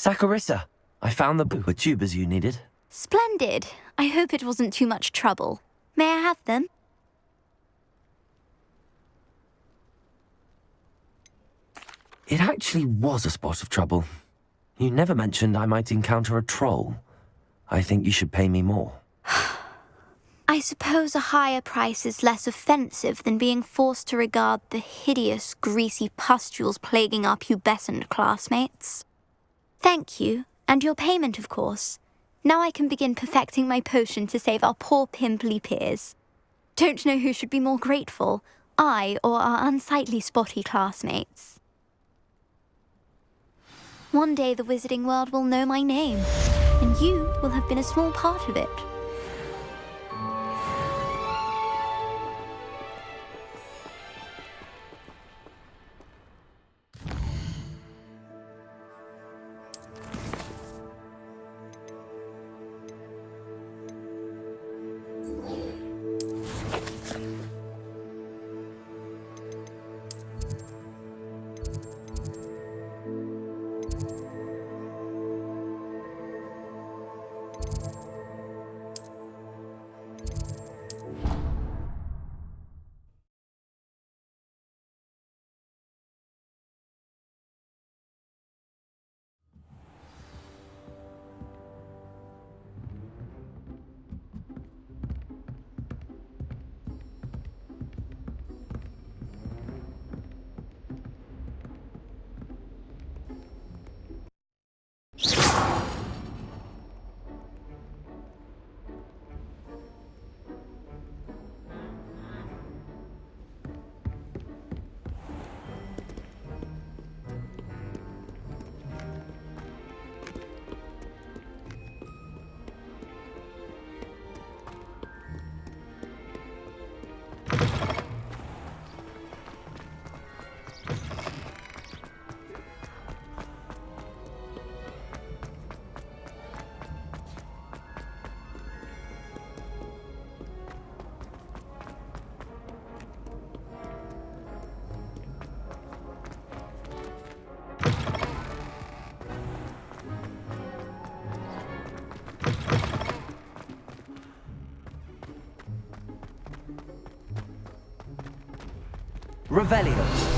Saccharissa, I found the pooper tubers you needed. Splendid. I hope it wasn't too much trouble. May I have them? It actually was a spot of trouble. You never mentioned I might encounter a troll. I think you should pay me more. I suppose a higher price is less offensive than being forced to regard the hideous, greasy pustules plaguing our pubescent classmates. Thank you, and your payment, of course. Now I can begin perfecting my potion to save our poor pimply peers. Don't know who should be more grateful, I or our unsightly spotty classmates. One day the wizarding world will know my name, and you will have been a small part of it. Revelio.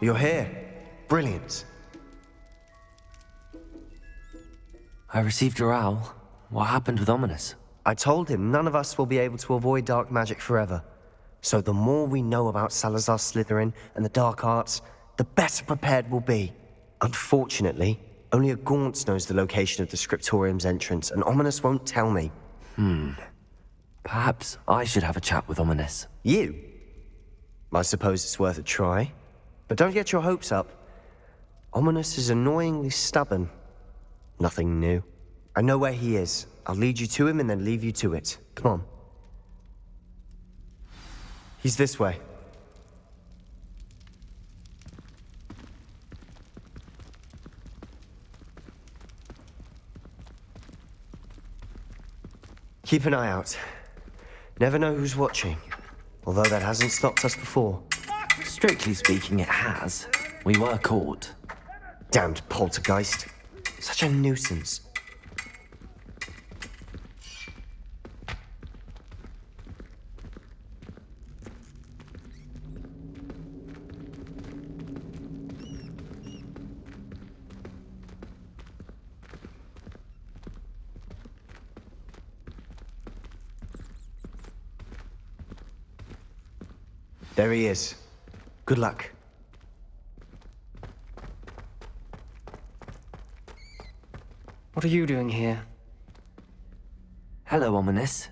You're here. Brilliant. I received your owl. What happened with Ominous? I told him none of us will be able to avoid dark magic forever. So the more we know about Salazar Slytherin and the dark arts, the better prepared we'll be. Unfortunately, only a Gaunt knows the location of the Scriptorium's entrance, and Ominous won't tell me. Perhaps I should have a chat with Ominous. You? I suppose it's worth a try. But don't get your hopes up. Ominous is annoyingly stubborn. Nothing new. I know where he is. I'll lead you to him and then leave you to it. Come on. He's this way. Keep an eye out. Never know who's watching. Although that hasn't stopped us before. Strictly speaking, it has. We were caught. Damned poltergeist. Such a nuisance. There he is. Good luck. What are you doing here? Hello, Ominous.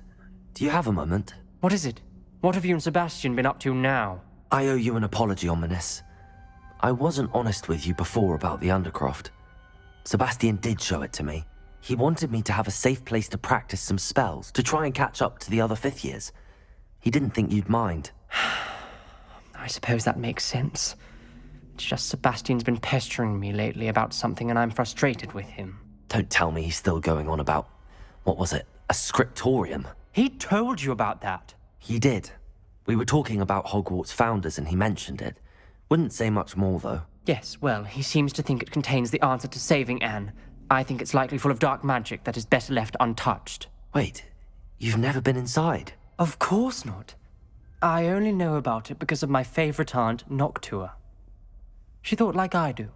Do you have a moment? What is it? What have you and Sebastian been up to now? I owe you an apology, Ominous. I wasn't honest with you before about the Undercroft. Sebastian did show it to me. He wanted me to have a safe place to practice some spells, to try and catch up to the other fifth years. He didn't think you'd mind. I suppose that makes sense. It's just Sebastian's been pestering me lately about something and I'm frustrated with him. Don't tell me he's still going on about, what was it, a scriptorium? He told you about that. He did. We were talking about Hogwarts founders and he mentioned it. Wouldn't say much more, though. Yes, well, he seems to think it contains the answer to saving Anne. I think it's likely full of dark magic that is better left untouched. Wait, you've never been inside? Of course not. I only know about it because of my favorite aunt, Noctua. She thought like I do.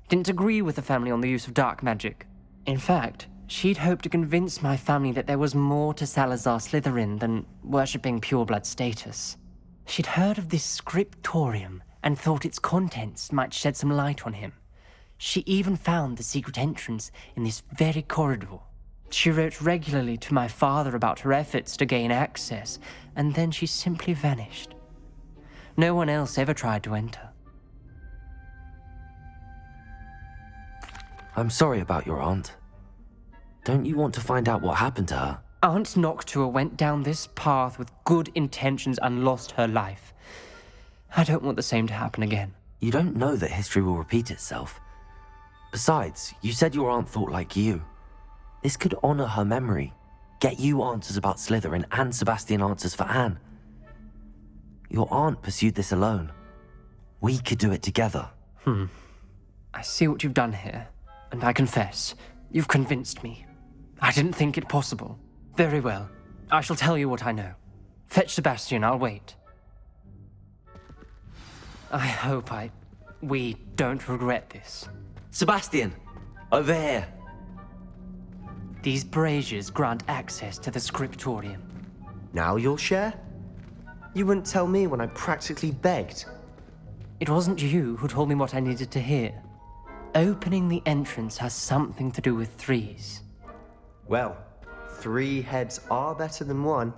Didn't agree with the family on the use of dark magic. In fact, she'd hoped to convince my family that there was more to Salazar Slytherin than worshipping pureblood status. She'd heard of this scriptorium and thought its contents might shed some light on him. She even found the secret entrance in this very corridor. She wrote regularly to my father about her efforts to gain access, and then she simply vanished. No one else ever tried to enter. I'm sorry about your aunt. Don't you want to find out what happened to her? Aunt Noctua went down this path with good intentions and lost her life. I don't want the same to happen again. You don't know that history will repeat itself. Besides, you said your aunt thought like you. This could honor her memory, get you answers about Slytherin and Sebastian answers for Anne. Your aunt pursued this alone. We could do it together. I see what you've done here, and I confess, you've convinced me. I didn't think it possible. Very well. I shall tell you what I know. Fetch Sebastian, I'll wait. I hope we don't regret this. Sebastian! Over here! These braziers grant access to the scriptorium. Now you'll share? You wouldn't tell me when I practically begged. It wasn't you who told me what I needed to hear. Opening the entrance has something to do with threes. Well, 3 heads are better than 1.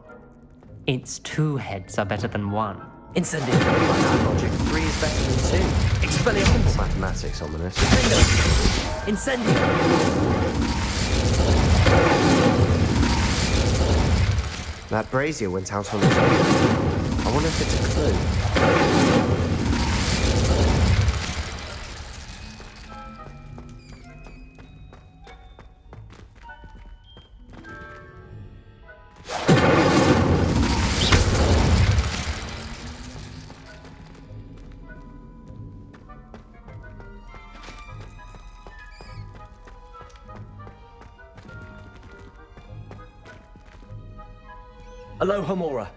Its 2 heads are better than 1. Incendiary! By that logic, 3 is better than 2. Expelliarmus! Mathematics, Ominous. Bingo! Incendiary! That brazier went out on its own. I wonder if it's a clue. Aloha Mora.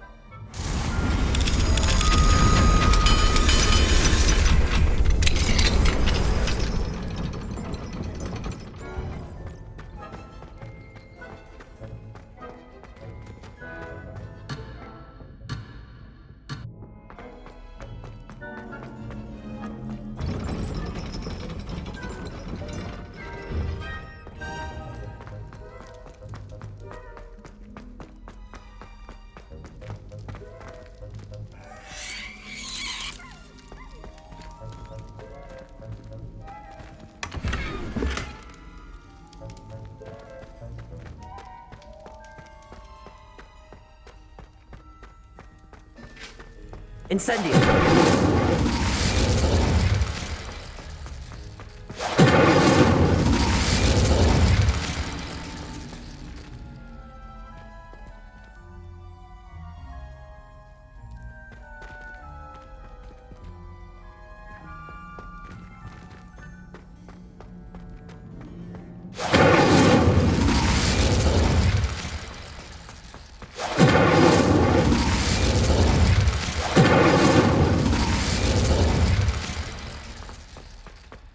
Incendio!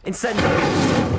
Incendio!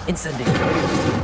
Incendiary.